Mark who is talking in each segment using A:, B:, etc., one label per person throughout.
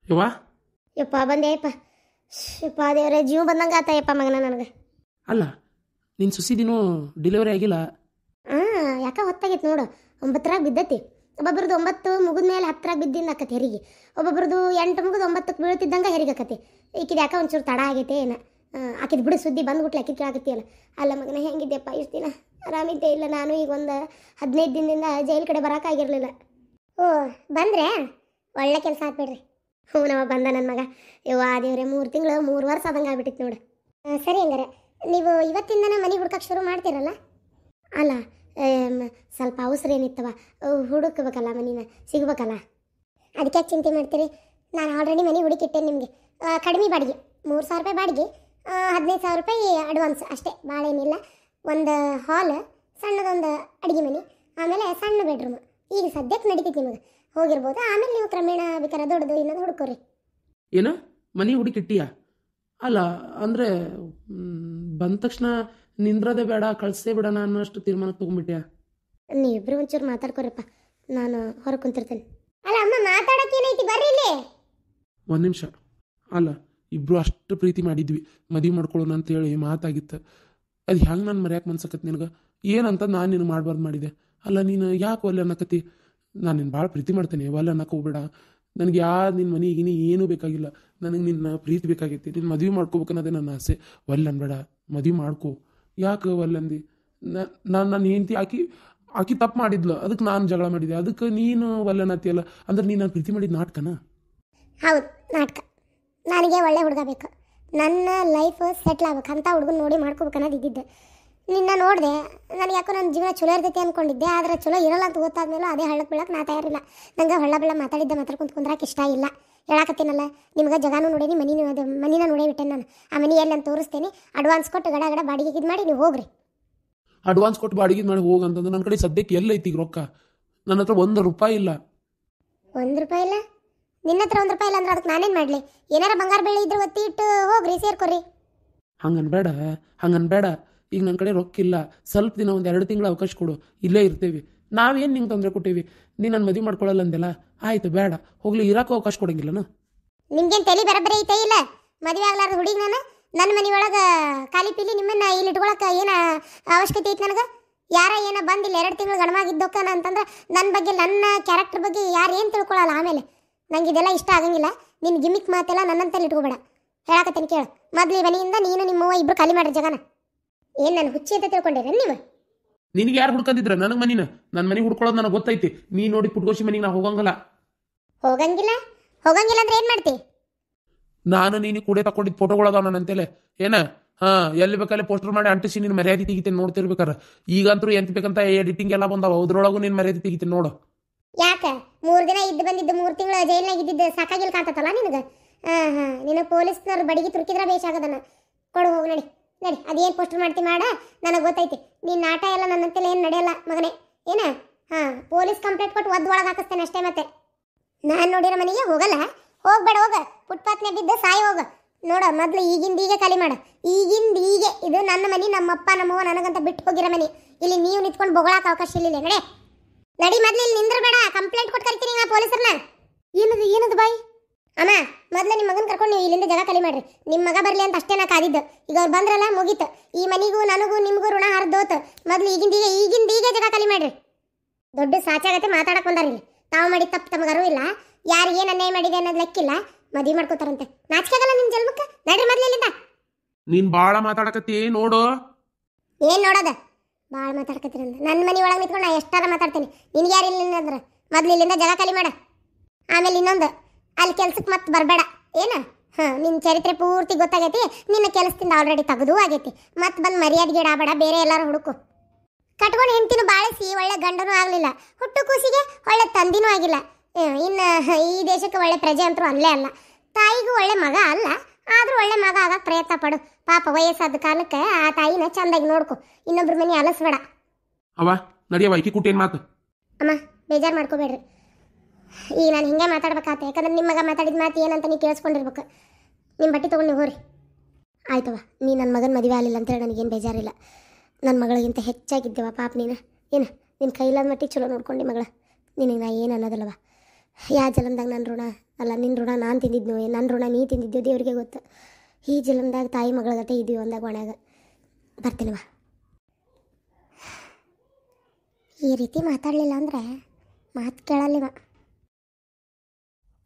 A: ಯವ್ವ
B: ಯಪ್ಪ ಬಂದೆ ಯಪ್ಪ. ಯಪ್ಪ ದೇವ್ರೆ, ಜೀವ ಬಂದಂಗೆ ಆತ ಯಪ್ಪ ಮಗನ ನನಗೆ.
A: ಅಲ್ಲ ನಿನ್ನ ಸುಸಿದಿನೂ ಡೆಲಿವರಿ ಆಗಿಲ್ಲ?
B: ಯಾಕೆ ಹೊತ್ತಾಗೈತೆ ನೋಡು, 9ರಾಗ ಬಿದ್ದೈತಿ. ಒಬ್ಬೊಬ್ರದ್ದು 9 ಮುಗಿದ ಮೇಲೆ 10ರಾಗ ಬಿದ್ದಿಂದ ಆಕತಿ ಹೆರಿಗೆ. ಒಬ್ಬೊಬ್ರದ್ದು 8 ಮುಗಿದು 9ಕ್ಕೆ ಬೀಳ್ತಿದ್ದಂಗೆ ಹೆರಿಗೆ ಆಕತಿ. ಈಕಿದ ಯಾಕೆ ಒಂಚೂರು ತಡ ಆಗೈತೆ ಏನು. ಆಕಿದ ಬಿಡು ಸುದ್ದಿ ಬಂದ್ಬಿಟ್ಲೆ ಆಕಿ ಕೇಳಾಕತ್ತಿ ಅಲ್ಲ ಮಗನ ಹೆಂಗಿದ್ದೆಪ್ಪ ಇಷ್ಟು ದಿನ? ಆರಾಮಿದ್ದೆ ಇಲ್ಲ. ನಾನು ಈಗ ಒಂದು 15 ದಿನದಿಂದ ಜೈಲ್ ಕಡೆ ಬರೋಕ್ಕಾಗಿರಲಿಲ್ಲ. ಓ ಬಂದ್ರೆ ಒಳ್ಳೆ ಕೆಲಸ ಆತ್ಬಿಡ್ರಿ. ಹ್ಞೂ ನಮ್ಮ ಬಂದ ನನ್ನ ಮಗ. ಯವ್ವ ದೇವ್ರೆ, 3 ತಿಂಗಳು 3 ವರ್ಷ ಆದಂಗೆ ಆಗ್ಬಿಟ್ಟಿತ್ತು ನೋಡು. ಸರಿ ಹಂಗಾರೆ ನೀವು ಇವತ್ತಿಂದನೇ ಮನೆ ಹುಡ್ಕಕ್ಕೆ ಶುರು ಮಾಡ್ತೀರಲ್ಲ? ಅಲ್ಲ ಸ್ವಲ್ಪ ಅವಸರ ಏನಿತ್ತವ, ಹುಡುಕಬೇಕಲ್ಲ, ಮನಿನ ಸಿಗ್ಬೇಕಲ್ಲ. ಅದಕ್ಕೆ ಯಾಕೆ ಚಿಂತೆ ಮಾಡ್ತೀರಿ? ನಾನು ಆಲ್ರೆಡಿ ಮನೆ ಹುಡುಕಿಟ್ಟೆ ನಿಮಗೆ. ಕಡಿಮೆ ಬಾಡಿಗೆ, 3,000 ರೂಪಾಯಿ ಬಾಡಿಗೆ, 15,000 ರೂಪಾಯಿ ಅಡ್ವಾನ್ಸ್ ಅಷ್ಟೇ, ಭಾಳ ಏನಿಲ್ಲ. ಒಂದು ಹಾಲ್, ಸಣ್ಣದೊಂದು ಅಡುಗೆ ಮನೆ, ಆಮೇಲೆ ಸಣ್ಣ ಬೆಡ್ರೂಮ್. ಈಗ ಸದ್ಯಕ್ಕೆ ನಡೀತೈತಿ ನಿಮಗೆ, ಹೋಗಿರ್ಬೋದು. ಆಮೇಲೆ ನೀವು ಕ್ರಮೇಣ ಬೇಕಾದ್ರೆ ದೊಡ್ಡದು ಇನ್ನೊಂದು ಹುಡುಕೋರಿ.
A: ಏನು ಮನೆ ಹುಡುಕಿಟ್ಟಿಯಾ? ಅಲ್ಲ ಅಂದರೆ ಬಂದ ತಕ್ಷಣ ನಿಂದ್ರದೇ ಬೇಡ, ಕಳಿಸೇ ಬಿಡೋಣ ಅನ್ನೋಷ್ಟು ತೀರ್ಮಾನಕ್ಕೆ ತೊಗೊಂಡ್ಬಿಟ್ಯಾ?
B: ನೀವಿಬ್ರು ಒಂಚೂರು ಮಾತಾಡ್ಕೊರಪ್ಪ, ನಾನು ಹೊರಗೆ ಕುಂತಿರ್ತೇನೆ. ಅಲ್ಲ ಅಮ್ಮ, ಮಾತಾಡೋಕೆ ಏನೈತಿ, ಬರ್ರಿ ಇಲ್ಲಿ.
A: ಒಂದು ನಿಮಿಷ. ಅಲ್ಲ ಇಬ್ಬರು ಅಷ್ಟು ಪ್ರೀತಿ ಮಾಡಿದ್ವಿ, ಮದುವೆ ಮಾಡ್ಕೊಳ್ಳೋಣ ಅಂತೇಳಿ ಮಾತಾಗಿತ್ತು. ಅದು ಹೆಂಗೆ ನಾನು ಮರ್ಯಾಕೆ ಮನ್ಸಕತ್ತೆ ನಿನಗೆ? ಏನಂತ ನಾನು ನಿನಗೆ ಮಾಡಬಾರ್ದು ಮಾಡಿದೆ. ಅಲ್ಲ ನೀನು ಯಾಕೆ ಒಲ್ಲೆ ಅನ್ನಕತ್ತಿ? ನಾನು ನಿನ್ನ ಭಾಳ ಪ್ರೀತಿ ಮಾಡ್ತೇನೆ, ಒಲ್ಲೆ ಅನ್ನಕ್ಕೆ ಹೋಗ್ಬೇಡ. ನನಗೆ ನಿನ್ನ ಮನೆಗಿನಿ ಏನೂ ಬೇಕಾಗಿಲ್ಲ, ನನಗೆ ನಿನ್ನ ಪ್ರೀತಿ ಬೇಕಾಗೈತಿ. ನಿನ್ನ ಮದುವೆ ಮಾಡ್ಕೋಬೇಕನ್ನೋದೇ ನನ್ನ ಆಸೆ. ಒಲ್ಲೆ ಅನ್ಬೇಡ, ಮದುವೆ ಮಾಡ್ಕೋ. ಯಾಕೆ ಒಲ್ಲೆ ಅಂದು? ನನ್ನ ಹೆಂಡತಿ ಆಕಿ ತಪ್ಪು ಮಾಡಿದ್ಲು, ಅದಕ್ಕೆ ನಾನು ಜಗಳ ಮಾಡಿದ್ದೆ, ಅದಕ್ಕೆ ನೀನು ಒಲ್ಲೆ ಅನ್ನತ್ತಿಯಲ್ಲ. ಅಂದ್ರೆ ನೀನು ನಾನು ಪ್ರೀತಿ ಮಾಡಿದ ನಾಟಕನ?
B: ಹೌದು, ನಾಟಕ. ನನಗೆ ಒಳ್ಳೆ ಹುಡುಗ ಬೇಕು, ನನ್ನ ಲೈಫ್ ಸೆಟ್ಲ್ ಆಗ್ಬೇಕು ಅಂತ ಹುಡುಗನ ನೋಡಿ ಮಾಡ್ಕೋಬೇಕು ಅನ್ನೋದು ಇದ್ದಿದ್ದೆ. ನಿನ್ನ ನೋಡಿದೆ, ನನಗೆ ಯಾಕೋ ನನ್ನ ಜೀವನ ಚಲೋ ಇರ್ತೈತಿ ಅಂದ್ಕೊಂಡಿದ್ದೆ. ಆದರೆ ಚಲೋ ಇರಲ್ಲ ಅಂತ ಗೊತ್ತಾದ್ಮೇಲೆ ಅದೇ ಹಳ್ಳಕ್ಕೆ ಬೀಳಕ್ಕೆ ನಾ ತಯಾರಿಲ್ಲ. ನಂಗೆ ಹಳ್ಳ ಬೆಳ್ಳ ಮಾತಾಡ್ಕೊಂಡು ಕುಂದ್ರಕ್ಕೆ ಇಷ್ಟ ಇಲ್ಲ. ಹೇಳಕತ್ತೀನಲ್ಲ ನಿಮ್ಗೆ, ಜಗಾನು ನೋಡೇನಿ, ಮನಿನ ನೋಡೇ ಬಿಟ್ಟೆ ನಾನು. ಆ ಮನೆ ಎಲ್ಲಿ ಅಂತ ತೋರಿಸ್ತೇನೆ, ಅಡ್ವಾನ್ಸ್ ಕೊಟ್ಟು ಗಡ ಬಾಡಿಗೆ ಇದು ಮಾಡಿ ನೀವು ಹೋಗ್ರಿ.
A: ಅಡ್ವಾನ್ಸ್ ಕೊಟ್ಟು ಬಾಡಿಗೆ ಮಾಡಿ ಹೋಗಂತಂದ್ರೆ ನನ್ನ ಕಡೆ ಸದ್ಯಕ್ಕೆ ಎಲ್ಲೈತಿ ಈಗ ರೊಕ್ಕ? ನನ್ನ ಹತ್ರ 1 ರೂಪಾಯಿ ಇಲ್ಲ.
B: 1 ರೂಪಾಯಿ ಇಲ್ಲ? ನಿನ್ನ ಹತ್ರ 1 ರೂಪಾಯಿ ಇಲ್ಲ ಅಂದ್ರೆ ಅದಕ್ಕೆ ನಾನೇನು ಮಾಡಲಿ? ಏನಾರ ಬಂಗಾರ ಬೆಳ್ಳಿ ಇದ್ರೆ ಒತ್ತಿ ಇಟ್ಟು ಹೋಗ್ರಿ, ಸೇರ್ಕೊರಿ.
A: ಹಂಗನ್ಬೇಡ. ಈಗ ನನ್ನ ಕಡೆ ರೊಕ್ಕ ಇಲ್ಲ, ಸ್ವಲ್ಪ ದಿನ 1-2 ತಿಂಗಳು ಅವಕಾಶ ಕೊಡು, ಇಲ್ಲೇ ಇರ್ತೇವೆ. ನಾವೇನು ನಿಂಗೆ ತೊಂದರೆ ಕೊಟ್ಟೇವಿ? ನೀನು ನನ್ನ ಮದುವೆ ಮಾಡ್ಕೊಳ್ಳಲ್ಲ ಅಂದೆಲ್ಲ, ಆಯ್ತು ಬೇಡ ಹೋಗ್ಲಿ, ಇರೋಕ್ಕೂ ಅವಕಾಶ ಕೊಡಂಗಿಲ್ಲನ?
B: ನಿಮ್ಗೇನು ತಲೆ ಬರಬರಿ ಐತೆ ಇಲ್ಲ? ಮದುವೆ ಆಗ್ಲಾರ್ದು ಹುಡುಗಿ ನಾನು, ನನ್ನ ಮನೆ ಒಳಗೆ ಖಾಲಿ ಪೀಲಿ ನಿಮ್ಮನ್ನು ಇಲ್ಲಿ ಇಟ್ಕೊಳಕ್ಕೆ ಏನು ಅವಶ್ಯಕತೆ ಐತೆ ನನಗೆ? ಯಾರ ಏನೋ ಬಂದಿಲ್ಲ 2 ತಿಂಗಳು ಗಣಮಾಗಿದ್ದೋಕನ ಅಂತಂದ್ರೆ ನನ್ನ ಬಗ್ಗೆ, ನನ್ನ ಕ್ಯಾರೆಕ್ಟರ್ ಬಗ್ಗೆ ಯಾರು ಏನು ತಿಳ್ಕೊಳ್ಳಲ್ಲ. ಆಮೇಲೆ ನಂಗೆ ಇದೆಲ್ಲ ಇಷ್ಟ ಆಗಂಗಿಲ್ಲ. ನಿನ್ನ ಗಿಮಿಕ್ ಮಾತೆಲ್ಲ ನನ್ನಂತಲ್ಲಿ ಇಟ್ಕೋಬೇಡ. ಹೇಳಕತ್ತೇನೆ ಕೇಳು. ಮೊದಲು ಈ ಮನೆಯಿಂದ ನೀನು ನಿಮ್ಮವ್ವ ಇಬ್ಬರು ಖಾಲಿ ಮಾಡ್ರಿ ಜಗನ. ಏನು ನಾನು ಹುಚ್ಚಿ ಅಂತ ತಿಳ್ಕೊಂಡಿರ ನೀವು?
A: ನಿನಗೆ ಯಾರು ಹುಡ್ಕೊಂಡಿದ್ರ? ನನಗೆ ಮನಿನ, ನನ್ನ ಮನೆ ಹುಡ್ಕೊಳ್ಳೋದು ನನಗೆ ಗೊತ್ತೈತಿ. ನೀ ನೋಡಿ ಪುಟ್ಕೋಶಿ ಮನೆಗೆ ನಾ ಹೋಗಂಗಿಲ್ಲ
B: ಅಂದ್ರೆ ಏನು ಮಾಡ್ತಿ?
A: ನಾನು ನೀನು ಕೂಡ ತಕೊಂಡಿದ್ದು ಫೋಟೋಗಳದಾವ ನನ್ನ ಅಂತೇಲೆ ಏನ? ಎಲ್ಲಿ ಬೇಕಲ್ಲಿ ಪೋಸ್ಟರ್ ಮಾಡಿ ಅಂಟಿಸಿ ನಿನ್ನ ಮರ್ಯಾದೆ ತೆಗಿತೇನೆ ನೋಡ್ತಿರ್ಬೇಕಾರ. ಈಗಂತೂ ಎಂತ ಬೇಕಂತ ಎಡಿಟಿಂಗ್ ಎಲ್ಲ ಬಂದಾವ, ಅದ್ರೊಳಗು ನಿನ್ನ ಮರ್ಯಾದೆ ತೆಗಿತೇನೆ ನೋಡು.
B: ಯಾಕೆ 3 ದಿನ ಇದ್ದು ಬಂದಿದ್ದು, 3 ತಿಂಗಳು ಜೈಲ್ನಾಗ ಇದ್ದಿದ್ದು ಸಾಕಾಗಿಲ್ ಕಾಂತತ್ತಲ್ಲ ನಿನಗೆ? ನೀನು ಪೊಲೀಸ್ನವ್ರು ಬಡಿಗೆ ತುರುಕಿದ್ರೆ ಬೇಷಾಗದನ. ಕೊಡು ಹೋಗಿ ನಡಿ. ಅದೇನು ಪೋಸ್ಟರ್ ಮಾಡ್ತಿ ಮಾಡ, ನನಗೆ ಗೊತ್ತೈತಿ. ನೀನು ನಾಟ ಎಲ್ಲ ನನ್ನಂತೆಲ್ಲ ಏನು ನಡೆಯಲ್ಲ ಮಗನೇ. ಏನ ಪೊಲೀಸ್ ಕಂಪ್ಲೇಂಟ್ ಕೊಟ್ಟು ಒಳಗೆ ಹಾಕಿಸ್ತೇನೆ ಅಷ್ಟೇ. ಮತ್ತೆ ನಾನು ನೋಡಿರೋ ಮನೆಗೆ ಹೋಗಲ್ಲ. ಹೋಗ್ಬೇಡ, ಹೋಗ ಫುಟ್ಪಾತ್ನೇ ಬಿದ್ದು ಸಾಯಿ ಹೋಗ. ನೋಡ ಮೊದಲು ಈಗಿಂದ ಈಗ ಖಾಲಿ ಮಾಡ. ಈಗಿಂದ ಹೀಗೆ ಇದು ನನ್ನ ಮನೆ, ನಮ್ಮಪ್ಪ ನಮ್ಮವ್ವ ನನಗಂತ ಬಿಟ್ಟು ಹೋಗಿರೋ ಮನೆ. ಇಲ್ಲಿ ನೀವು ನಿಂತ್ಕೊಂಡು ಬೊಗಳಾಕ ಅವಕಾಶ ಇಲ್ಲ. ನಡಿ ಮೊದ್ಲು ಇಲ್ಲಿ ನಿಂದ್ರಬೇಡ, ಕಂಪ್ಲೇಂಟ್ ಕೊಟ್ಟು ಕರಿತೀನಿ ನಾ ಪೊಲೀಸರನ್ನ. ಏನದು ಬಾಯ್? ಅಮ್ಮ, ಮೊದಲು ನಿಮ್ಮ ಮಗನ ಕರ್ಕೊಂಡು ನೀವು ಇಲ್ಲಿಂದ ಜಾಗ ಖಾಲಿ ಮಾಡ್ರಿ. ನಿಮ್ಮ ಮಗ ಬರಲಿ ಅಂತ ಅಷ್ಟೇ ನಾ ಕಾದಿದ್ದು. ಈಗ ಅವ್ರು ಬಂದ್ರಲ್ಲ ಮುಗೀತು. ಈ ಮನಿಗೂ ನನಗೂ ನಿಮಗೂ ಋಣ ಹರಿದೋತು. ಮೊದಲು ಈಗಿಂದ ಈಗ ಜಾಗ ಖಾಲಿ ಮಾಡ್ರಿ. ದೊಡ್ಡ ಸಾಚಾಗತ್ತೆ ಮಾತಾಡಕ್ಕೆ ಬಂದಾರಿಲ್ಲ. ತಾವು ಮಾಡಿ ತಪ್ಪು ತಮಗಾರು ಇಲ್ಲ, ಯಾರು ಏನು ಅನ್ಯಾಯ ಮಾಡಿದೆ ಅನ್ನೋದು ಲೆಕ್ಕಿಲ್ಲ, ಮದುವೆ ಮಾಡ್ಕೋತಾರಂತೆ. ನಾಚಿಕಾಗಲ್ಲ ನಿನ್ನ ಜನ್ಮಕ್ಕೆ? ನಡ್ರಿ ಮೊದಲು ಇಲ್ಲಿಂದ.
A: ನೀನು ಭಾಳ ಮಾತಾಡಕತ್ತಿ ನೋಡು.
B: ಏನು ನೋಡೋದ? ಭಾಳ ಮಾತಾಡ್ಕತ್ತೀರಿ ಅಂತ ನನ್ನ ಮನೆ ಒಳಗೆ ನಿಂತ್ಕೊಂಡು ನಾ ಎಷ್ಟಾರ ಮಾತಾಡ್ತೀನಿ. ನಿನ್ಗೆ ಯಾರು ಇಲ್ಲ ಅಂದ್ರೆ ಮೊದಲು ಇಲ್ಲಿಂದ ಜಾಗ ಖಾಲಿ ಮಾಡ. ಆಮೇಲೆ ಇನ್ನೊಂದು, ಅಲ್ಲಿ ಕೆಲ್ಸಕ್ಕೆ ಮತ್ತೆ ಬರಬೇಡ. ಏನು ನಿನ್ನ ಚರಿತ್ರೆ ಪೂರ್ತಿ ಗೊತ್ತಾಗೈತಿ. ನಿನ್ನ ಕೆಲಸದಿಂದ ಆಲ್ರೆಡಿ ತೆಗೆದೂ ಆಗೈತಿ. ಮತ್ತೆ ಬಂದು ಮರ್ಯಾದೆಗೆ ಆಡಬೇಡ, ಬೇರೆ ಎಲ್ಲರೂ ಹುಡುಕು. ಕಟ್ಕೊಂಡು ಹೆಂಡ್ತಿನೂ ಬಾಳಿಸಿ ಒಳ್ಳೆ ಗಂಡನೂ ಆಗಲಿಲ್ಲ, ಹುಟ್ಟು ಕೂಸಿಗೆ ಒಳ್ಳೆ ತಂದಿನೂ ಆಗಿಲ್ಲ. ಇನ್ನು ಈ ದೇಶಕ್ಕೆ ಒಳ್ಳೆ ಪ್ರಜೆ ಅಂತರೂ ಅಲ್ಲೇ ಅಲ್ಲ. ತಾಯಿಗೂ ಒಳ್ಳೆ ಮಗ ಅಲ್ಲ, ಆದರೂ ಒಳ್ಳೆ ಮಗ ಆಗಕ್ಕೆ ಪ್ರಯತ್ನ ಪಡು. ಪಾಪ ವಯಸ್ಸಾದ ಕಾಲಕ್ಕೆ ಆ ತಾಯಿನ ಚಂದಾಗಿ ನೋಡ್ಕೊ. ಇನ್ನೊಬ್ರ ಮನೆ ಅಲಸ್ಬೇಡ.
A: ಅವ ನಡಿಯವ, ಈಕಿ ಕುಟ್ಟೇನು ಮಾತು?
B: ಅಮ್ಮ ಬೇಜಾರು ಮಾಡ್ಕೋಬೇಡ್ರಿ. ಈಗ ನಾನು ಹಿಂಗೆ ಮಾತಾಡ್ಬೇಕಾತ, ಯಾಕಂದ್ರೆ ನಿಮ್ಮ ಮಗ ಮಾತಾಡಿದ ಮಾತು ಏನಂತ ನೀವು ಕೇಳಿಸ್ಕೊಂಡಿರ್ಬೇಕು. ನಿಮ್ಮ ಬಟ್ಟೆ ತೊಗೊಂಡು ನೀವು ಹೋರಿ. ಆಯ್ತವ, ನೀ ನನ್ನ ಮಗನ ಮದುವೆ ಆಗಲಿಲ್ಲ ಅಂತೇಳಿ ನನಗೇನು ಬೇಜಾರಿಲ್ಲ. ನನ್ನ ಮಗಳಿಗಿಂತ ಹೆಚ್ಚಾಗಿದ್ದೇವ ಪಾಪ ನೀನು. ಏನು ನಿನ್ನ ಕೈಲಾದ ಮಟ್ಟಿಗೆ ಚಲೋ ನೋಡ್ಕೊಂಡು ಮಗಳ. ನಿನಗೆ ನಾ ಏನು ಅನ್ನೋದಲ್ಲವ. ಯಾವ ಜಲಮ್ದಾಗ ನನ್ನ ಋಣ ಅಲ್ಲ ನಿನ್ನ ಋಣ ನಾನು ತಿಂದಿದ್ನು ನನ್ನ ಋಣ ನೀ ತಿಂದಿದ್ದು ದೇವ್ರಿಗೆ ಗೊತ್ತು. ಈ ಜನ್ಮದಾಗ ತಾಯಿ ಮಗಳ ಗತೆ ಇದೀವಿ ಅಂದಾಗ ಒಣಗ ಬರ್ತೀನಿವ. ಈ ರೀತಿ ಮಾತಾಡಲಿಲ್ಲ ಅಂದರೆ ಮಾತು ಕೇಳಲ್ಲಿವ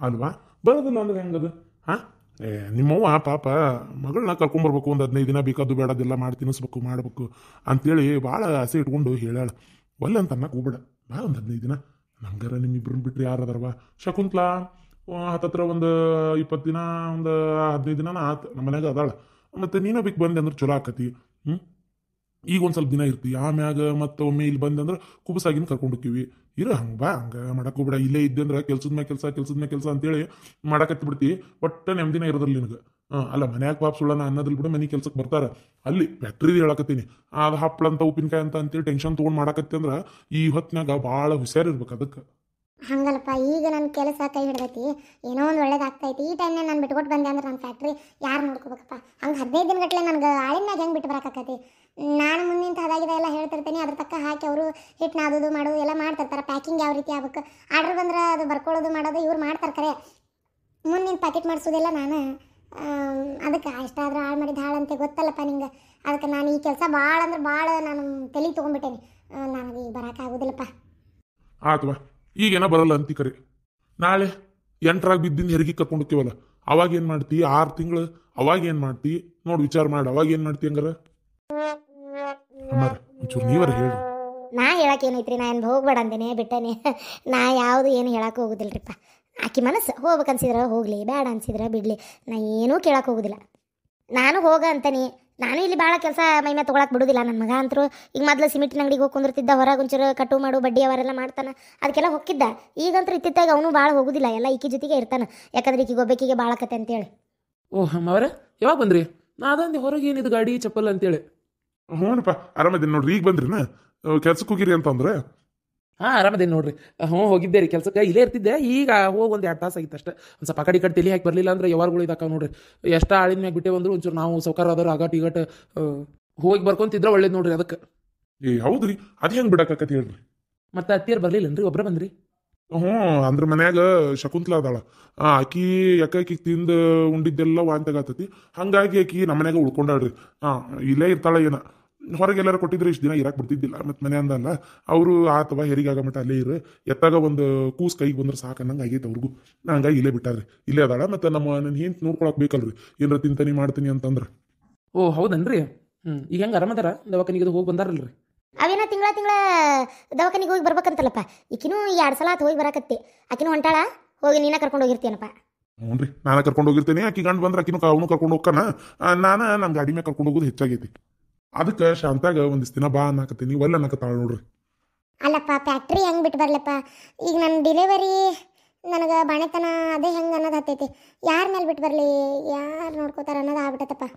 C: ಅಲ್ವಾ. ಬರೋದಿಲ್ಲ ಅಂದ್ರೆ ಹೆಂಗದು? ಹಾಂ, ನಿಮ್ಮವ್ವ ಪಾಪ ಮಗಳನ್ನ ಕರ್ಕೊಂಬರ್ಬೇಕು, ಒಂದು 15 ದಿನ ಬೇಕಾದ್ದು ಬೇಡದೆಲ್ಲ ಮಾಡಿ ತಿನ್ನಿಸ್ಬೇಕು ಮಾಡಬೇಕು ಅಂತೇಳಿ ಭಾಳ ಆಸೆ ಇಟ್ಕೊಂಡು ಹೇಳ್ಯಾಳ. ಒಲ್ಲೆ ಅಂತ ಅನ್ನಕ್ಕೆ ಹೋಗ್ಬೇಡ, ಬಾ ಒಂದು 15 ದಿನ. ನಂಗಾರ ನಿಮ್ಮಿಬ್ರನ್ನ ಬಿಟ್ರೆ ಯಾರು ಅದಾರವ? ಶಕುಂತ್ಲಾ ಹತ್ತತ್ರ ಒಂದು 20 ದಿನ, ಒಂದು 15 ದಿನ ಆತು ನಮ್ಮ ಮನ್ಯಾಗ ಅದಾಳ. ಮತ್ತು ನೀನು ಬಿಕ್ ಬಂದೆ ಅಂದ್ರೆ ಚಲೋ ಆಕತಿ. ಈಗ ಒಂದು ಸ್ವಲ್ಪ ದಿನ ಇರ್ತಿ, ಆಮ್ಯಾಗ ಮತ್ತು ಒಮ್ಮೆ ಇಲ್ಲಿ ಬಂದೆ ಅಂದ್ರೆ ಕುಬಸಾಗಿನ ಕರ್ಕೊಂಡು ಹೋಗ್ತೀವಿ. ಇರೋ ಹಂಗೆ ಬಾ, ಹಂಗೆ ಮಾಡಕ್ಕೆ ಹೋಗ್ಬೇಡ. ಇಲ್ಲೇ ಇದ್ದೆ ಅಂದ್ರೆ ಕೆಲ್ಸದ ಮ್ಯಾಗ ಕೆಲಸ ಅಂತೇಳಿ ಮಾಡಕತ್ತಿ ಬಿಡ್ತಿ. ಒಟ್ಟು ನೆಮ್ಮದಿನ ಇರೋದಿಲ್ಲ ನಿನಗೆ. ಅಲ್ಲ ಮನ್ಯಾಗ ಪಾಪ ಸುಳ್ಳನ ಅನ್ನೋದಿಲ್ಲ ಬಿಡು, ಮನೆ ಕೆಲ್ಸಕ್ಕೆ ಬರ್ತಾರೆ. ಅಲ್ಲಿ ಫ್ಯಾಕ್ಟ್ರಿದು ಹೇಳಕತ್ತೀನಿ, ಅದು ಹಪ್ಪಳ ಅಂತ ಉಪ್ಪಿನಕಾಯಿ ಅಂತೇಳಿ ಟೆನ್ಷನ್ ತೊಗೊಂಡು ಮಾಡಕತ್ತಿ ಅಂದ್ರೆ ಈ ಹೊತ್ತಿನಾಗ ಭಾಳ ಹುಷಾರಿರ್ಬೇಕು ಅದಕ್ಕೆ.
B: ಹಂಗಲ್ಲಪ್ಪ, ಈಗ ನನ್ನ ಕೆಲಸ ಕೈ ಹಿಡ್ದೈತಿ, ಏನೋ ಒಂದು ಒಳ್ಳೇದಾಗ್ತೈತಿ. ಈ ಟೈಮ್ನಾಗ ನಾನು ಬಿಟ್ಕೊಟ್ಟು ಬಂದೆ ಅಂದ್ರೆ ನನ್ನ ಫ್ಯಾಕ್ಟ್ರಿ ಯಾರು ನೋಡ್ಕೋಬೇಕಪ್ಪ? ಹಂಗೆ 15 ದಿನಗಟ್ಟಲೆ ನನಗೆ ಆಳಿನಾಗ ಹೆಂಗೆ ಬಿಟ್ಟು ಬರೋಕ್ಕಾಕತಿ? ನಾನು ಮುಂದಿನ ಅದಾಗಿದೆ ಎಲ್ಲ ಹೇಳ್ತಿರ್ತೀನಿ, ಅದ್ರ ತಕ್ಕ ಹಾಕಿ ಅವರು ಹಿಟ್ಟು ನಾದೋದು ಮಾಡೋದು ಎಲ್ಲ ಮಾಡ್ತಿರ್ತಾರೆ. ಪ್ಯಾಕಿಂಗ್ ಯಾವ ರೀತಿ ಆಗ್ಬೇಕು, ಆರ್ಡ್ರ್ ಬಂದ್ರೆ ಅದು ಬರ್ಕೊಳ್ಳೋದು ಮಾಡೋದು ಇವ್ರು ಮಾಡ್ತಾರೆ. ಕರೆ ಮುಂದಿನ ಪ್ಯಾಕೆಟ್ ಮಾಡಿಸೋದೆಲ್ಲ ನಾನು. ಅದಕ್ಕೆ ಎಷ್ಟಾದ್ರೂ ಹಾಳು ಮಾಡಿದ್ದು ಹಾಳಂತೆ ಗೊತ್ತಲ್ಲಪ್ಪ ನಿಂಗೆ. ಅದಕ್ಕೆ ನಾನು ಈ ಕೆಲಸ ಭಾಳ ಅಂದ್ರೆ ಭಾಳ ನಾನು ತಲೆಗೆ ತೊಗೊಂಡ್ಬಿಟ್ಟೇನಿ. ನನಗೆ ಈಗ ಬರೋಕ್ಕಾಗೋದಿಲ್ಲಪ್ಪ.
C: ಆತ್ವಾ, ಈಗೇನೋ ಬರಲ್ಲ ಅಂತಿ ಕರೆ. ನಾಳೆ 8ರಾಗ ಬಿದ್ದಿಂದ ಹೆರಿಗೆ ಕರ್ಕೊಂಡು ಹೋಗ್ತೀವಲ್ಲ, ಅವಾಗ ಏನು ಮಾಡ್ತಿ? 6 ತಿಂಗಳು ಅವಾಗ ಏನು ಮಾಡ್ತಿ ನೋಡಿ ವಿಚಾರ ಮಾಡಿ. ಅವಾಗ ಏನು ಮಾಡ್ತಿ? ಹಂಗಾರ ಅಮ್ಮಾರ ಒಂಚೂರು ನೀವರ ಹೇಳಿ.
B: ನಾ ಹೇಳಕ್ಕೆ ಏನೈತ್ರಿ? ನಾ ಏನು ಹೋಗ್ಬೇಡ ಅಂದೇನೆ ಬಿಟ್ಟೇನೆ. ನಾ ಯಾವುದು ಏನು ಹೇಳಕ್ಕೆ ಹೋಗೋದಿಲ್ರಿಪ್ಪ. ಆಕಿ ಮನಸ್ಸು ಹೋಗ್ಬೇಕು ಅನ್ಸಿದ್ರೆ ಹೋಗಲಿ, ಬೇಡ ಅನ್ಸಿದ್ರೆ ಬಿಡಲಿ, ನಾ ಏನೂ ಕೇಳಕ್ಕೆ ಹೋಗೋದಿಲ್ಲ. ನಾನು ಹೋಗ ಅಂತಾನೆ. ನಾನು ಇಲ್ಲಿ ಭಾಳ ಕೆಲಸ ಮೈಮೆ ತೊಗೊಳಕ್ಕೆ ಬಿಡೋದಿಲ್ಲ. ನನ್ನ ಮಗ ಅಂತರೂ ಈಗ ಮೊದಲು ಸಿಮೆಂಟಿನ ಅಂಗಡಿಗೆ ಹೋಗಿ ಕುಂದಿರ್ತಿದ್ದ, ಹೊರಗೆ ಒಂಚೂರು ಕಟ್ಟು ಮಾಡು ಬಡ್ಡಿ ಅವರೆಲ್ಲ ಮಾಡ್ತಾನೆ, ಅದಕ್ಕೆಲ್ಲ ಹೋಗಿದ್ದ. ಈಗಂತೂ ಇತ್ತಿತ್ತಾಗ ಅವನು ಭಾಳ ಹೋಗೋದಿಲ್ಲ, ಎಲ್ಲ ಈಕಿ ಜೊತೆಗೆ ಇರ್ತಾನೆ. ಯಾಕಂದ್ರೆ ಈಕಿಗೆ ಒಬ್ಬಾಕಿಗೆ ಭಾಳ ಕತೆ ಅಂತೇಳಿ.
A: ಓಹ್ ಅಮ್ಮವ್ರೆ, ಯಾವಾಗ ಬಂದ್ರಿ? ನಾ ಅದಂದು ಹೊರಗೆ ಏನಿದು ಗಾಡಿ ಚಪ್ಪಲ್ ಅಂತೇಳಿ.
C: ಹ್ಞೂನಪ್ಪ ಆರಾಮದೇನಿ ನೋಡ್ರಿ. ಈಗ ಬಂದ್ರಿನ ಕೆಲ್ಸಕ್ಕೆ ಹೋಗಿರಿ ಅಂತಂದ್ರೆ?
A: ಹಾಂ ಆರಾಮದೇನು ನೋಡ್ರಿ. ಹೋಗಿದ್ದೆ ರೀ ಕೆಲ್ಸಕ್ಕೆ, ಇಲ್ಲೇ ಇರ್ತಿದ್ದೆ. ಈಗ ಹೋಗಿ ಒಂದು 2 ತಾಸು ಆಗಿತ್ತು ಅಷ್ಟೇ. ಒಂದು ಸ್ವಲ್ಪ ಕಡೆ ತಲೆ ಹಾಕಿ ಬರಲಿಲ್ಲ ಅಂದ್ರೆ ಯಾವಾರಗಳು ಇದಾಕ ನೋಡ್ರಿ. ಎಷ್ಟು ಆಳಿನ ಮ್ಯಾಗ ಬಿಟ್ಟೆ ಬಂದ್ರು ಒಂಚೂರು ನಾವು ಸೌಕಾರ ಆದವ್ರು ಆಗಟ್ ಹೋಗಿ ಬರ್ಕೊಂತಿದ್ರೆ ಒಳ್ಳೇದು ನೋಡ್ರಿ. ಅದಕ್ಕೆ
C: ಹೌದ್ರಿ, ಅದು ಹೆಂಗೆ ಬಿಡಕತ್ತಿ ಹೇಳ್ರಿ.
A: ಮತ್ತೆ ಅತ್ತಿಯರ್ ಬರ್ಲಿಲ್ಲನ್ರಿ, ಒಬ್ಬರೇ ಬಂದ್ರಿ?
C: ಅಂದ್ರೆ ಮನ್ಯಾಗ ಶಕುಂತ್ಲಾ ಅದಾಳ. ಆಕಿ ಯಾಕಿ ತಿಂದು ಉಂಡಿದ್ದೆಲ್ಲ ವಾಂತಾಗತ್ತತಿ. ಹಂಗಾಗಿ ಆಕಿ ನಮ್ಮ ಮನ್ಯಾಗ ಉಳ್ಕೊಂಡಾಳ್ರಿ. ಇಲ್ಲೇ ಇರ್ತಾಳ. ಏನ ಹೊರಗೆಲ್ಲಾರು ಕೊಟ್ಟಿದ್ರೆ ಇಷ್ಟು ದಿನ ಇರಕ್ಕೆ ಬಿಡ್ತಿದ್ದಿಲ್ಲ. ಮತ್ತು ಮನೆ ಅಂದಲ್ಲ ಅವರು ಆತವ ಹೆರಿಗೆ ಆಗ ಮಟ್ಟ ಅಲ್ಲೇ ಇರು, ಎತ್ತಾಗ ಒಂದು ಕೂಸ್ ಕೈಗೆ ಬಂದ್ರೆ ಸಾಕು ಅನ್ನಂಗೆ ಆಗೈತೆ ಅವ್ರಿಗೂ. ಹಂಗಾಗಿ ಇಲ್ಲೇ ಬಿಟ್ಟಾರ್ರಿ, ಇಲ್ಲೇ ಅದಾಳ. ಮತ್ತು ನನ್ನ ಹೆಂಡ್ತಿ ನೋಡ್ಕೊಳಕ್ ಬೇಕಲ್ರಿ, ಏನಾರ ತಿಂತಾನೆ ಮಾಡ್ತೀನಿ ಅಂತಂದ್ರೆ.
A: ಓ ಹೌದನ್ರಿ. ಈಗ ಹೆಂಗೆ ಆರಾಮದಾರ? ದವಾಖಾನಿಗೆ ಹೋಗಿ ಬಂದಾರಲ್ರಿ?
B: ಅವೇನ ತಿಂಗಳ ದವಾಖಾನಿಗೆ ಹೋಗಿ ಬರ್ಬೇಕಂತಲ್ಲಪ್ಪ. ಈಕಿನೂ 2 ಸಲ ಆತು ಹೋಗಿ ಬರಾಕತ್ತಿ. ಆಕಿನೂ ಹೊಂಟಾಳ, ಹೋಗಿ ನೀನ ಕರ್ಕೊಂಡು ಹೋಗಿರ್ತೀನಪ್ಪ.
C: ಹ್ಞೂ ರೀ, ನಾನು ಕರ್ಕೊಂಡು ಹೋಗಿರ್ತೀನಿ. ಆಕಿ ಗಂಡು ಬಂದ್ರೆ ಆಕಿನೂ ಅವನು ಕರ್ಕೊಂಡು ಹೋಗ್ತಾನ. ನಾನು ನಮ್ಮ ಗಾಡಿ ಮೇಲೆ ಕರ್ಕೊಂಡು ಹೋಗೋದು ಹೆಚ್ಚಾಗೈತಿ. ಅದಕ್ಕೆ ಶಾಂತಾಗ ಒಂದಿಷ್ಟು ದಿನ ಬಾ ಅನ್ನಕತ್ತೀನಿ, ಒಲ್ಲ ಅನ್ನಕತ್ತಾಳ ನೋಡ್ರಿ.
B: ಅಲ್ಲಪ್ಪ, ಫ್ಯಾಕ್ಟ್ರಿ ಹೆಂಗೆ ಬಿಟ್ಟು ಬರ್ಲಪ್ಪ? ಈಗ ನನ್ನ ಡೆಲಿವರಿ ನನಗೆ ಬಾಣೆತನ ಅದೇ ಹೆಂಗೆ ಅನ್ನೋದು ಹತ್ತೈತಿ. ಯಾರ ಮೇಲೆ ಬಿಟ್ಟು ಬರಲಿ, ಯಾರು ನೋಡ್ಕೋತಾರೆ ಅನ್ನೋದು ಆಗ್ಬಿಟ್ಟತ್ತಪ್ಪ.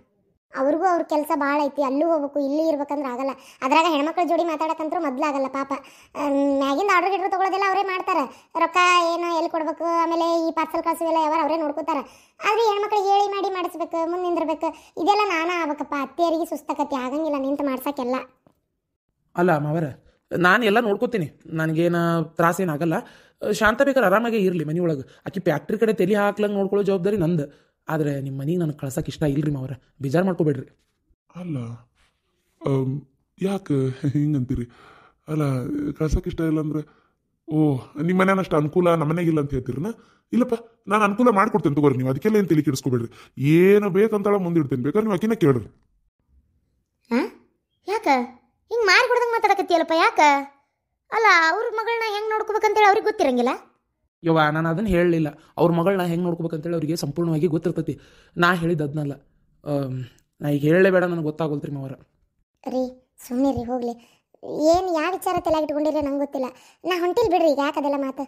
B: ಅವ್ರಿಗೂ ಅವ್ರ ಕೆಲಸ ಭಾಳ ಐತಿ, ಅಲ್ಲೂ ಹೋಗ್ಬೇಕು ಇಲ್ಲಿ ಇರ್ಬೇಕಂದ್ರೆ ಆಗಲ್ಲ. ಅದ್ರಾಗ ಹೆಣ್ಮಕ್ಳ ಜೋಡಿ ಮಾತಾಡಕ್ಕಂತರೂ ಮೊದಲಾಗಲ್ಲ ಪಾಪ. ಮ್ಯಾಗಿಂದ ಆರ್ಡ್ರ್ ಗಿಡ್ರು ತೊಗೊಳೋದೆಲ್ಲ ಅವರೇ ಮಾಡ್ತಾರೆ. ರೊಕ್ಕ ಏನು ಎಲ್ಲಿ ಕೊಡ್ಬೇಕು, ಆಮೇಲೆ ಈ ಪಾರ್ಸಲ್ ಕಳ್ಸೋದೆಲ್ಲ ಯಾರು ಅವರೇ ನೋಡ್ಕೋತಾರೆ. ಆದರೆ ಹೆಣ್ಮಕ್ಳಿಗೆ ಹೇಳಿ ಮಾಡಿ ಮಾಡಿಸ್ಬೇಕು, ಮುಂದೆ ನಿಂದಿರ್ಬೇಕು, ಇದೆಲ್ಲ ನಾನೇ ಆಗ್ಬೇಕಪ್ಪ. ಅತ್ತೆಯರಿಗೆ ಸುಸ್ತಕತಿ ಆಗಂಗಿಲ್ಲ ನಿಂತು ಮಾಡ್ಸೋಕ್ಕೆಲ್ಲ.
A: ಅಲ್ಲ ಮಾವರ, ನಾನು ಎಲ್ಲ ನೋಡ್ಕೋತೀನಿ, ನನಗೇನು ತ್ರಾಸೇನಾಗಲ್ಲ. ಶಾಂತ ಬೇಕಾದ್ರೆ ಆರಾಮಾಗೆ ಇರಲಿ ಮನೆಯೊಳಗೆ. ಆಕಿ ಫ್ಯಾಕ್ಟ್ರಿ ಕಡೆ ತಲೆ ಹಾಕ್ಲಂಗೆ ನೋಡ್ಕೊಳ್ಳೋ ಜವಾಬ್ದಾರಿ ನಂದು. ಆದರೆ ನಿಮ್ಮ ಮನೆಗೆ ನನಗೆ ಕಳ್ಸೋಕೆ ಇಷ್ಟ ಇಲ್ರಿ ಮಾವರ, ಬೇಜಾರು ಮಾಡ್ಕೋಬೇಡ್ರಿ.
C: ಅಲ್ಲ ಯಾಕೆ ಹಿಂಗಂತೀರಿ? ಅಲ್ಲ ಕಳ್ಸೋಕೆ ಇಷ್ಟ ಇಲ್ಲ ಅಂದ್ರೆ ನಿಮ್ಮ ಮನೇನ ಅಷ್ಟು ಅನುಕೂಲ ನಮ್ಮ ಮನೆಗಿಲ್ಲ ಅಂತ ಹೇಳ್ತೀರನ? ಇಲ್ಲಪ್ಪ, ನಾನು ಅನುಕೂಲ ಮಾಡ್ಕೊಡ್ತೇನೆ ತಗೋರಿ, ನೀವು ಅದಕ್ಕೆಲ್ಲ ಏನು ತಲೆ ಕೆಡಿಸ್ಕೋಬೇಡ್ರಿ. ಏನು ಬೇಕಂತೇಳ ಮುಂದಿಡ್ತೇನೆ, ಬೇಕಾದ್ರೆ ನೀವು ಆಕಿನ ಕೇಳ್ರಿ.
B: ಯಾಕೆ ಹಿಂಗೆ ಮಾರ್ಕೊಡ್ದಂಗೆ ಮಾತಾಡಕತ್ತೀಯಲ್ಲಪ್ಪ? ಯಾಕೆ? ಅಲ್ಲ ಅವ್ರ ಮಗಳನ್ನ ಹೆಂಗೆ ನೋಡ್ಕೋಬೇಕಂತೇಳಿ ಅವ್ರಿಗೆ ಗೊತ್ತಿರಂಗಿಲ್ಲ?
A: ಯವ್ವ, ನಾನು ಅದನ್ನು ಹೇಳಲಿಲ್ಲ. ಅವ್ರ ಮಗಳನ್ನ ಹೆಂಗೆ ನೋಡ್ಕೋಬೇಕಂತೇಳಿ ಅವರಿಗೆ ಸಂಪೂರ್ಣವಾಗಿ ಗೊತ್ತಿರ್ತೈತಿ. ನಾ ಹೇಳಿದ್ದು ಅದನ್ನಲ್ಲ. ನಾ ಈಗ ಹೇಳಲೇಬೇಡ, ನನಗೆ ಗೊತ್ತಾಗೋಲ್ತ್ರಿ ಮಾವರ.
B: ರೀ ಸುಮ್ಮನೆ ರೀ, ಹೋಗ್ಲಿ. ಏನು ಯಾವ ವಿಚಾರ ತಲೆಗೆ ಇಟ್ಕೊಂಡಿರಿ ನಂಗೆ ಗೊತ್ತಿಲ್ಲ. ನಾ ಹೊಂಟಿಲ್ ಬಿಡ್ರಿ, ಈಗ ಯಾಕದೆಲ್ಲ ಮಾತು.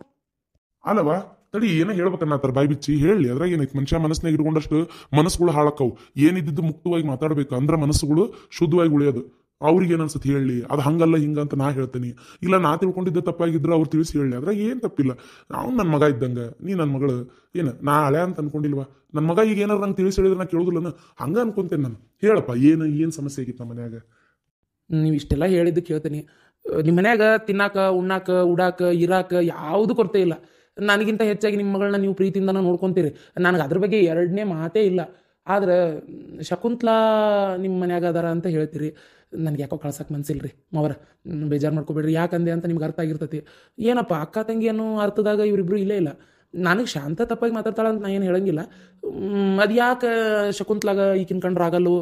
C: ಅಲ್ಲವಾ ತಡಿ, ಏನೋ ಹೇಳ್ಬೇಕನ್ನತ್ತಾರ ಬಾಯಿ ಬಿಚ್ಚಿ ಹೇಳಿ. ಅದ್ರಾಗ ಏನೈತಿ? ಮನುಷ್ಯ ಮನಸ್ಸಿನಾಗ ಇಟ್ಕೊಂಡಷ್ಟು ಮನಸ್ಸುಗಳು ಹಾಳಕ್ಕವು. ಏನಿದ್ದು ಮುಕ್ತವಾಗಿ ಮಾತಾಡಬೇಕು ಅಂದ್ರೆ ಮನಸ್ಸುಗಳು ಶುದ್ಧವಾಗಿ ಉಳಿಯೋದು. ಅವ್ರಿಗೆ ಏನು ಅನ್ಸುತ್ತೆ ಹೇಳಿ, ಅದು ಹಂಗಲ್ಲ ಹಿಂಗಂತ ನಾ ಹೇಳ್ತೀನಿ. ಇಲ್ಲ ನಾ ತಿಳ್ಕೊಂಡಿದ್ದೆ ತಪ್ಪಾಗಿದ್ರೆ ಅವ್ರು ತಿಳಿಸಿ ಹೇಳಿ, ಅದ್ರಾಗ ಏನು ತಪ್ಪಿಲ್ಲ. ಅವ್ನು ನನ್ನ ಮಗ ಇದ್ದಂಗೆ, ನೀ ನನ್ನ ಮಗಳು ಏನು ನಾ ಹಳೆ ಅಂತ ಅನ್ಕೊಂಡಿಲ್ವಾ? ನನ್ನ ಮಗ ಈಗ ಏನಾರು ನಂಗೆ ತಿಳಿಸಿ ಹೇಳಿದ್ರೆ ನಾ ಕೇಳೋದಿಲ್ಲ, ಹಂಗೆ ಅನ್ಕೊಂತೇನೆ ನಾನು. ಹೇಳಪ್ಪ, ಏನು ಸಮಸ್ಯೆ ಆಗಿತ್ತು ನಮ್ಮ ಮನ್ಯಾಗ?
A: ನೀವು ಇಷ್ಟೆಲ್ಲ ಹೇಳಿದ್ದು ಕೇಳ್ತೀನಿ. ನಿಮ್ಮ ಮನ್ಯಾಗ ತಿನ್ನಾಕ, ಉಣ್ಣಾಕ, ಉಡಾಕ, ಇರಾಕ ಯಾವುದು ಕೊರತೆ ಇಲ್ಲ. ನನಗಿಂತ ಹೆಚ್ಚಾಗಿ ನಿಮ್ಮ ಮಗಳನ್ನ ನೀವು ಪ್ರೀತಿಯಿಂದ ನೋಡ್ಕೊತೀರಿ, ನನಗೆ ಅದ್ರ ಬಗ್ಗೆ ಎರಡನೇ ಮಾತೇ ಇಲ್ಲ. ಆದ್ರೆ ಶಕುಂತ್ಲಾ ನಿಮ್ಮ ಮನ್ಯಾಗ ಅದಾರ ಅಂತ ಹೇಳ್ತೀರಿ, ನನಗೆ ಯಾಕೋ ಕಳ್ಸಕ್ಕೆ ಮನ್ಸಿಲ್ಲ ರೀ ಮಾವರ. ಬೇಜಾರು ಮಾಡ್ಕೊಬೇಡ್ರಿ, ಯಾಕಂದೆ ಅಂತ ನಿಮ್ಗೆ ಅರ್ಥ ಆಗಿರ್ತೈತಿ. ಏನಪ್ಪ ಅಕ್ಕ ತಂಗಿ ಅನ್ನೋ ಅರ್ಥದಾಗ ಇವರಿಬ್ರು ಇಲ್ಲೇ ಇಲ್ಲ. ನನಗೆ ಶಾಂತ ತಪ್ಪಾಗಿ ಮಾತಾಡ್ತಾಳ ಅಂತ ನಾ ಏನು ಹೇಳಂಗಿಲ್ಲ. ಅದು ಯಾಕೆ ಶಕುಂತ್ಲಾಗ ಈಗಿನ ಕಂಡ್ರೆ ಆಗಲ್ಲೋ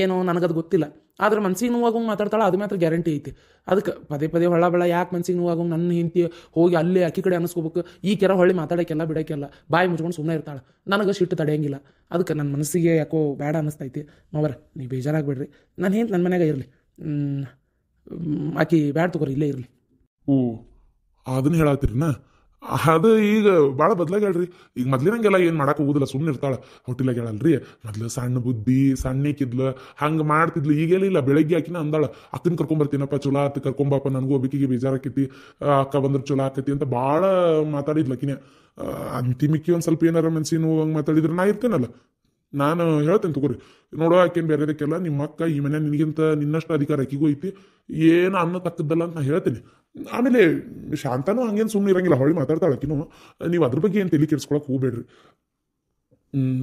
A: ಏನೋ ನನಗದು ಗೊತ್ತಿಲ್ಲ. ಆದ್ರೆ ಮನ್ಸಿಗೆ ನೋವಾಗಂಗೆ ಮಾತಾಡ್ತಾಳ, ಅದು ಮಾತ್ರ ಗ್ಯಾರಂಟಿ ಐತಿ. ಅದಕ್ಕೆ ಪದೇ ಪದೇ ಹೊಳ ಬೆಳ ಯಾಕೆ ಮನ್ಸಿಗೆ ನೋವಾಗಂಗೆ ನನ್ನ ಹೆಂಡತಿ ಹೋಗಿ ಅಲ್ಲೇ ಅಕ್ಕಿ ಕಡೆ ಅನ್ನಿಸ್ಕೋಬೇಕು, ಈ ಕೆರ ಹೊಳ್ಳಿ ಮಾತಾಡೋಕ್ಕೆಲ್ಲ ಬಿಡೋಕ್ಕೆಲ್ಲ ಬಾಯಿ ಮುಚ್ಕೊಂಡು ಸುಮ್ಮನೆ ಇರ್ತಾಳೆ. ನನಗೆ ಸಿಟ್ಟು ತಡೆಯಂಗಿಲ್ಲ. ಅದಕ್ಕೆ ನನ್ನ ಮನಸ್ಸಿಗೆ ಯಾಕೋ ಬೇಡ ಅನ್ನಿಸ್ತೈತಿ ಮಾವರ. ನೀವು ಬೇಜಾರಾಗಬೇಡ್ರಿ, ನಾನು ಏನು ನನ್ನ ಮನೆಯಾಗ ಇರಲಿ, ಆಕಿ ಬ್ಯಾಡ್ ತಗೋರಿ, ಇಲ್ಲೇ ಇರಲಿ.
C: ಓ ಅದನ್ನ ಹೇಳತ್ತೀರಿನ? ಅದು ಈಗ ಭಾಳ ಬದಲಾಗ್ಯಾಳ್ರಿ. ಈಗ ಮೊದ್ಲಿನಂಗೆಲ್ಲ ಏನು ಮಾಡಕ್ಕೆ ಹೋಗುದಿಲ್ಲ, ಸುಮ್ಮನೆ ಇರ್ತಾಳೆ. ಹೊಟ್ಟಿಲಾಗ ಹೇಳಲ್ರಿ, ಮೊದ್ಲು ಸಣ್ಣ ಬುದ್ಧಿ ಸಣ್ಣಕ್ಕಿದ್ಲು, ಹಂಗೆ ಮಾಡ್ತಿದ್ಲು. ಈಗೆಲ್ಲ ಇಲ್ಲ. ಬೆಳಗ್ಗೆ ಆಕಿನ ಅಂದಾಳ, ಅಕ್ಕನ ಕರ್ಕೊಂಬರ್ತೀನಪ್ಪ, ಚಲೋ ಆತ ಕರ್ಕೊಂಬಪ್ಪ, ನನಗೂ ಒಬ್ಬಕಿಗೆ ಬೇಜಾರಾಕೈತಿ, ಅಕ್ಕ ಬಂದ್ರೆ ಚಲೋ ಆಕೈತಿ ಅಂತ ಭಾಳ ಮಾತಾಡಿದ್ಲು ಆಕಿನ. ಅಂತಿಮಿಕ್ಕಿ ಒಂದು ಸ್ವಲ್ಪ ಏನಾರ ಮನ್ಸಿನ ಹಂಗೆ ಮಾತಾಡಿದ್ರೆ ನಾ ಇರ್ತೇನಲ್ಲ, ನಾನು ಹೇಳ್ತೇನೆ ತಗೋರಿ. ನೋಡೋ ಆಕೇನು ಬೇರೆದಕ್ಕೆಲ್ಲ, ನಿಮ್ಮ ಅಕ್ಕ ಈ ಮನೆ ನಿನಗಿಂತ ನಿನ್ನಷ್ಟು ಅಧಿಕಾರ ಆಕಿಗೂ ಐತಿ, ಏನು ಅನ್ನೋ ತಕ್ಕದ್ದಲ್ಲ ಅಂತ ನಾ ಹೇಳ್ತೀನಿ. ಆಮೇಲೆ ಶಾಂತನೂ ಹಂಗೇನು ಸುಮ್ಮನೆ ಇರಂಗಿಲ್ಲ, ಹೊಳ್ಳಿ ಮಾತಾಡ್ತಾಳೆ ಆಕಿನೂ. ನೀವು ಅದ್ರ ಬಗ್ಗೆ ಏನು ತಲೆ ಕೆಡಿಸ್ಕೊಳಕ್ಕೆ ಹೋಗ್ಬೇಡ್ರಿ.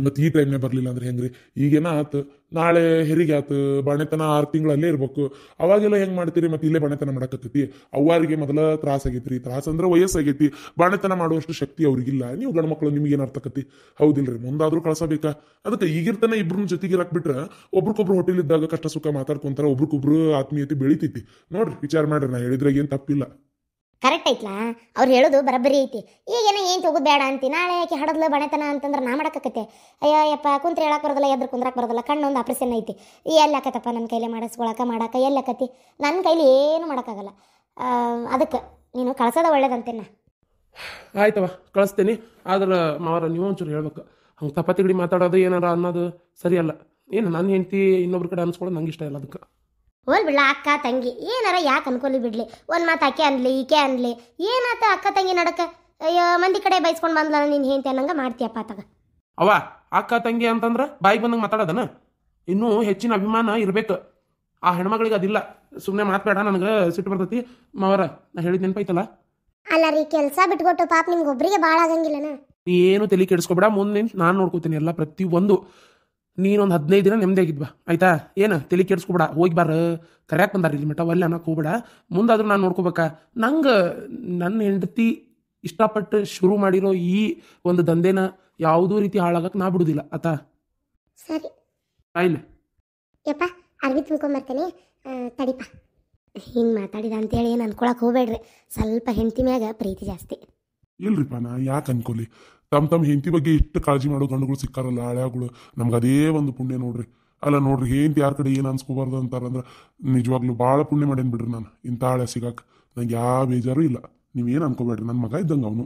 C: ಮತ್ತು ಈ ಟೈಮ್ನೇ ಬರಲಿಲ್ಲ ಅಂದ್ರೆ ಹೆಂಗ್ರಿ? ಈಗೇನ ಆತು, ನಾಳೆ ಹೆರಿಗೆ ಆತು, ಬಾಣೆತನ 6 ತಿಂಗಳಲ್ಲೇ ಇರ್ಬೇಕು. ಅವಾಗೆಲ್ಲ ಹೆಂಗೆ ಮಾಡ್ತೀರಿ? ಮತ್ತು ಇಲ್ಲೇ ಬಾಣೆತನ ಮಾಡಕತ್ತೈತಿ. ಅವ್ವಾರಿಗೆ ಮೊದಲ ತ್ರಾಸ ಆಗೈತ್ರಿ, ತ್ರಾಸ ಅಂದ್ರೆ ವಯಸ್ಸಾಗೈತಿ, ಬಾಣೆತನ ಮಾಡುವಷ್ಟು ಶಕ್ತಿ ಅವ್ರಿಗಿಲ್ಲ. ನೀವು ಗಂಡು ಮಕ್ಕಳು ನಿಮಗೇನು ಅರ್ಥಕತಿ? ಹೌದಿಲ್ರಿ? ಮುಂದಾದ್ರೂ ಕಳ್ಸಬೇಕಾ? ಅದಕ್ಕೆ ಈಗಿರ್ತಾನೆ ಇಬ್ರನ್ನ ಜೊತೆಗೆ ಹಾಕ್ಬಿಟ್ರೆ ಒಬ್ರಿಗೊಬ್ರು ಹೋಟೆಲಿದ್ದಾಗ ಕಷ್ಟ ಸುಖ ಮಾತಾಡ್ಕೊಂತಾರೆ, ಒಬ್ರಿಗೊಬ್ರು ಆತ್ಮೀಯತೆ ಬೆಳಿತೈತಿ. ನೋಡ್ರಿ, ವಿಚಾರ ಮಾಡ್ರಿ, ನಾ ಹೇಳಿದ್ರಾಗ ಏನು ತಪ್ಪಿಲ್ಲ.
B: ಕರೆಕ್ಟ್ ಐತ್ಲಾ ಅವ್ರು ಹೇಳೋದು ಬರಬ್ಬರಿ ಐತಿ. ಈಗೇನೋ ಏನು ಹೋಗೋದು ಬೇಡ ಅಂತಿ, ನಾಳೆ ಯಾಕೆ ಹಡದ್ಲ ಬಣೆತನ ಅಂತಂದ್ರೆ ನಾ ಮಾಡಕತ್ತೆ. ಅಯ್ಯೋ ಯಪ್ಪ, ಕುಂತ್ರೆ ಹೇಳಕ್ಕೆ ಬರೋದಿಲ್ಲ, ಎದ್ರ ಕುಂದ್ರಕ್ಕೆ ಬರೋದಿಲ್ಲ, ಕಣ್ಣೊಂದು ಆಪ್ರೇಷನ್ ಐತಿ, ಎಲ್ಲಿ ಆಕತ್ತಪ್ಪ ನನ್ನ ಕೈಲಿ ಮಾಡಕ್ಕೆ ಎಲ್ಲಿ ಆಕತಿ? ನನ್ನ ಕೈಲಿ ಏನು ಮಾಡೋಕ್ಕಾಗಲ್ಲ. ಅದಕ್ಕೆ ನೀನು ಕಳ್ಸೋದ ಒಳ್ಳೇದಂತೇನ.
A: ಆಯ್ತವ, ಕಳಿಸ್ತೇನೆ. ಆದ್ರೆ ಮಾವರ ನೀವು ಒಂಚೂರು ಹೇಳ್ಬೇಕು, ಹಂಗೆ ತಪ್ಪತ್ತಿಗಡಿ ಮಾತಾಡೋದು ಏನಾರ ಅನ್ನೋದು ಸರಿಯಲ್ಲ. ಏನು ನನ್ನ ಹೆಂಡತಿ ಇನ್ನೊಬ್ರ ಕಡೆ ಅನ್ಸ್ಕೊಳ್ಳೋದು ನಂಗೆ ಇಷ್ಟ ಇಲ್ಲ. ಅದಕ್ಕೆ
B: ಹೋಲ್ ಬಿಡ್ಲ, ಅಕ್ಕ ತಂಗಿ ಏನಾರ ಯಾಕೆ ಅನ್ಕೊಲಿ ಬಿಡ್ಲಿ. ಒಂದು ಮಾತು ಆಕೆ ಅನ್ಲಿ ಈಕೆ ಅನ್ಲಿ, ಏನಾತ ಅಕ್ಕ ತಂಗಿ ನಡಕ? ಅಯ್ಯೋ, ಮಂದಿ ಕಡೆ ಬೈಸ್ಕೊಂಡು ಬಂದ್ಲ ನೀನು ಹೆಂಡತಿ ಅನ್ನಂಗೆ ಮಾಡ್ತೀಯಪ್ಪ ತಗ.
A: ಅವ ಅಕ್ಕ ತಂಗಿ ಅಂತಂದ್ರೆ ಬಾಯಿ ಬಂದಂಗೆ ಮಾತಾಡೋದನ? ಇನ್ನೂ ಹೆಚ್ಚಿನ ಅಭಿಮಾನ ಇರಬೇಕು. ಆ ಹೆಣ್ಮಗಳಿಗೆ ಅದಿಲ್ಲ. ಸುಮ್ಮನೆ ಮಾತಾಡ, ನನಗೆ ಸಿಟ್ಟು ಬರ್ತೈತಿ ಮಾವರ. ನಾ ಹೇಳಿದ ನೆನಪೈತಲ್ಲ.
B: ಅಲ್ಲ ರೀ, ಕೆಲಸ ಬಿಟ್ಕೊಟ್ಟು ಪಾಪ ನಿಮ್ಗೆ ಒಬ್ರಿಗೆ ಭಾಳ ಆಗಂಗಿಲ್ಲನ?
A: ಏನು ತಲೆ ಕೆಡಿಸ್ಕೊಬೇಡ, ಮುಂದೆ ನಾನು ನೋಡ್ಕೋತೀನಿ ಎಲ್ಲ ಪ್ರತಿಯೊಂದು. ನೀನೊಂದು 15 ದಿನ ನೆಮ್ಮದಿಯಾಗಿದ್ವಾ ಆಯ್ತಾ? ಏನು ತಲೆ ಕೆಡಿಸ್ಕೊಬೇಡ, ಹೋಗಿ ಬಾರ, ಕರ್ಯಾಕೆ ಬಂದಾರ ಇಲ್ಲಿ ಮಠ, ಒಲ್ಲೆ ಅನ್ನಕ್ಕೆ ಹೋಗ್ಬೇಡ. ಮುಂದಾದ್ರೂ ನಾನು ನೋಡ್ಕೋಬೇಕಾ? ನಂಗೆ ನನ್ನ ಹೆಂಡತಿ ಇಷ್ಟಪಟ್ಟು ಶುರು ಮಾಡಿರೋ ಈ ಒಂದು ದಂಧೆನ ಯಾವುದೂ ರೀತಿ ಹಾಳಾಗಕ್ಕೆ ನಾ ಬಿಡುದಿಲ್ಲ ಆತಾ?
B: ಸರಿ
A: ಆಯ್ಲೆ
B: ಯಪ್ಪ, ಅರ್ವಿ ತುಂಬ್ಕೊಂಬರ್ತೇನೆ, ತಡಿಪ. ಹಿಂಗೆ ಮಾತಾಡಿದ ಅಂತೇಳಿ ಏನು ಅನ್ಕೊಳಕ್ಕೆ ಹೋಗ್ಬೇಡ್ರಿ. ಸ್ವಲ್ಪ ಹೆಂಡತಿ ಮ್ಯಾಗ ಪ್ರೀತಿ ಜಾಸ್ತಿ.
C: ಇಲ್ರಿಪ್ಪ, ನಾ ಯಾಕೆ ಅನ್ಕೊಲಿ? ತಮ್ಮ ಹೆಂಡತಿ ಬಗ್ಗೆ ಇಷ್ಟು ಕಾಳಜಿ ಮಾಡೋ ಗಂಡುಗಳು ಸಿಕ್ಕಾರಲ್ಲ, ಹಳ್ಯಾಗಳು. ನಮ್ಗೆ ಅದೇ ಒಂದು ಪುಣ್ಯ ನೋಡ್ರಿ. ಅಲ್ಲ ನೋಡ್ರಿ, ಹೆಂಡತಿ ಯಾರ ಕಡೆ ಏನು ಅನ್ಸ್ಕೋಬಾರ್ದು ಅಂತಾರಂದ್ರೆ ನಿಜವಾಗ್ಲೂ ಭಾಳ ಪುಣ್ಯ ಮಾಡೇನು ಬಿಡ್ರಿ ನಾನು. ಇಂಥ ಹಳೆ ಸಿಗಾಕ ನಂಗೆ ಯಾವ ಬೇಜಾರು ಇಲ್ಲ. ನೀವೇನು ಅನ್ಕೋಬೇಡ್ರಿ, ನನ್ನ ಮಗ ಇದ್ದಂಗೆ ಅವನು.